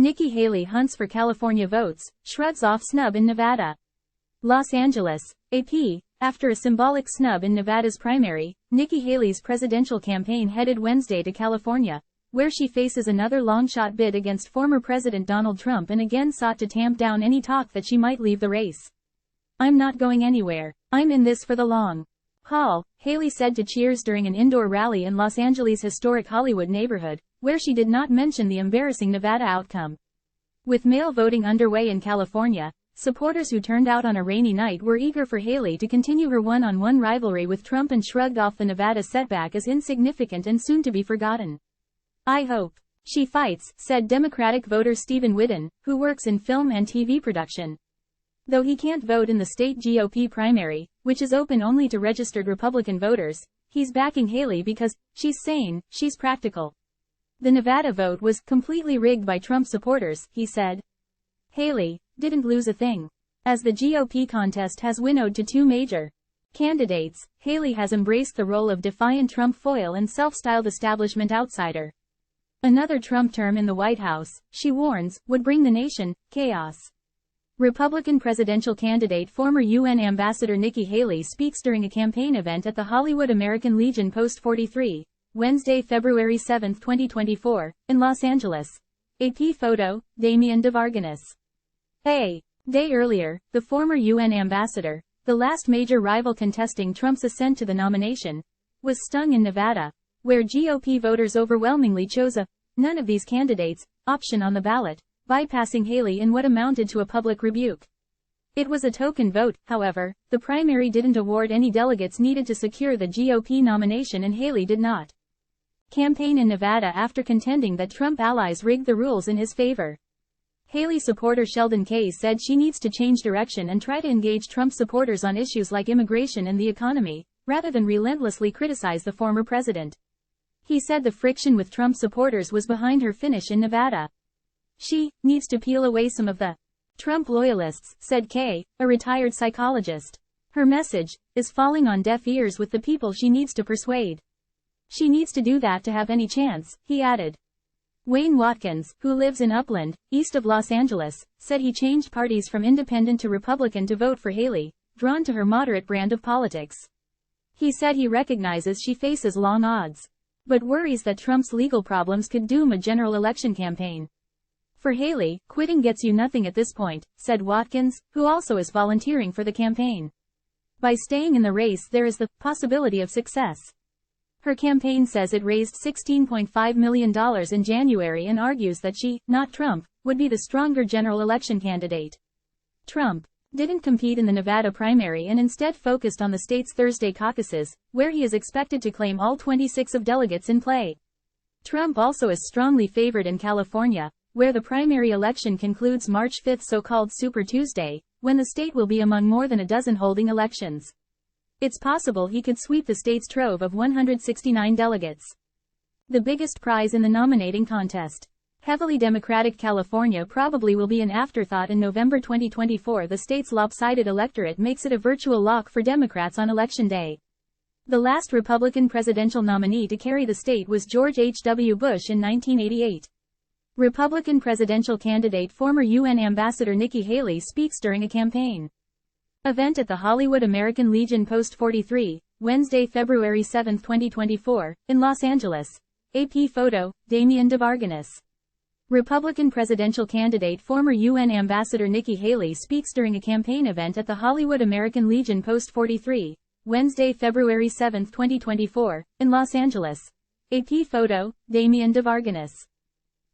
Nikki Haley hunts for California votes, shrugs off snub in Nevada. Los Angeles, AP. After a symbolic snub in Nevada's primary, Nikki Haley's presidential campaign headed Wednesday to California, where she faces another long-shot bid against former President Donald Trump and again sought to tamp down any talk that she might leave the race. "I'm not going anywhere. I'm in this for the long haul," Haley said to Cheers during an indoor rally in Los Angeles' historic Hollywood neighborhood, where she did not mention the embarrassing Nevada outcome. With mail voting underway in California, supporters who turned out on a rainy night were eager for Haley to continue her one-on-one rivalry with Trump and shrugged off the Nevada setback as insignificant and soon to be forgotten. "I hope she fights," said Democratic voter Steven Whiddon, who works in film and TV production. Though he can't vote in the state GOP primary, which is open only to registered Republican voters, he's backing Haley because she's sane, she's practical. "The Nevada vote was completely rigged by Trump supporters," he said. Haley didn't lose a thing. As the GOP contest has winnowed to two major candidates, Haley has embraced the role of defiant Trump foil and self-styled establishment outsider. Another Trump term in the White House, she warns, would bring the nation chaos. Republican presidential candidate former UN Ambassador Nikki Haley speaks during a campaign event at the Hollywood American Legion Post 43, Wednesday, February 7, 2024, in Los Angeles. AP photo, Damian DeVarganis. A day earlier, the former UN ambassador, the last major rival contesting Trump's ascent to the nomination, was stung in Nevada, where GOP voters overwhelmingly chose a "none of these candidates" option on the ballot, bypassing Haley in what amounted to a public rebuke. It was a token vote, however. The primary didn't award any delegates needed to secure the GOP nomination and Haley did not campaign in Nevada after contending that Trump allies rigged the rules in his favor. Haley supporter Sheldon Kay said she needs to change direction and try to engage Trump supporters on issues like immigration and the economy, rather than relentlessly criticize the former president. He said the friction with Trump supporters was behind her finish in Nevada. "She needs to peel away some of the Trump loyalists," said Kay, a retired psychologist. "Her message is falling on deaf ears with the people she needs to persuade. She needs to do that to have any chance," he added. Wayne Watkins, who lives in Upland, east of Los Angeles, said he changed parties from independent to Republican to vote for Haley, drawn to her moderate brand of politics. He said he recognizes she faces long odds, but worries that Trump's legal problems could doom a general election campaign. "For Haley, quitting gets you nothing at this point," said Watkins, who also is volunteering for the campaign. "By staying in the race there is the possibility of success." Her campaign says it raised $16.5 million in January and argues that she, not Trump, would be the stronger general election candidate. Trump didn't compete in the Nevada primary and instead focused on the state's Thursday caucuses, where he is expected to claim all 26 of delegates in play. Trump also is strongly favored in California, where the primary election concludes March 5, so-called Super Tuesday, when the state will be among more than a dozen holding elections. It's possible he could sweep the state's trove of 169 delegates. The biggest prize in the nominating contest. Heavily Democratic California probably will be an afterthought in November 2024. The state's lopsided electorate makes it a virtual lock for Democrats on Election Day. The last Republican presidential nominee to carry the state was George H.W. Bush in 1988. Republican presidential candidate former UN Ambassador Nikki Haley speaks during a campaign event at the Hollywood American Legion Post 43, Wednesday, February 7, 2024, in Los Angeles. AP photo, Damian DeVarganis. Republican presidential candidate former UN Ambassador Nikki Haley speaks during a campaign event at the Hollywood American Legion Post 43, Wednesday, February 7, 2024, in Los Angeles. AP photo, Damian DeVarganis.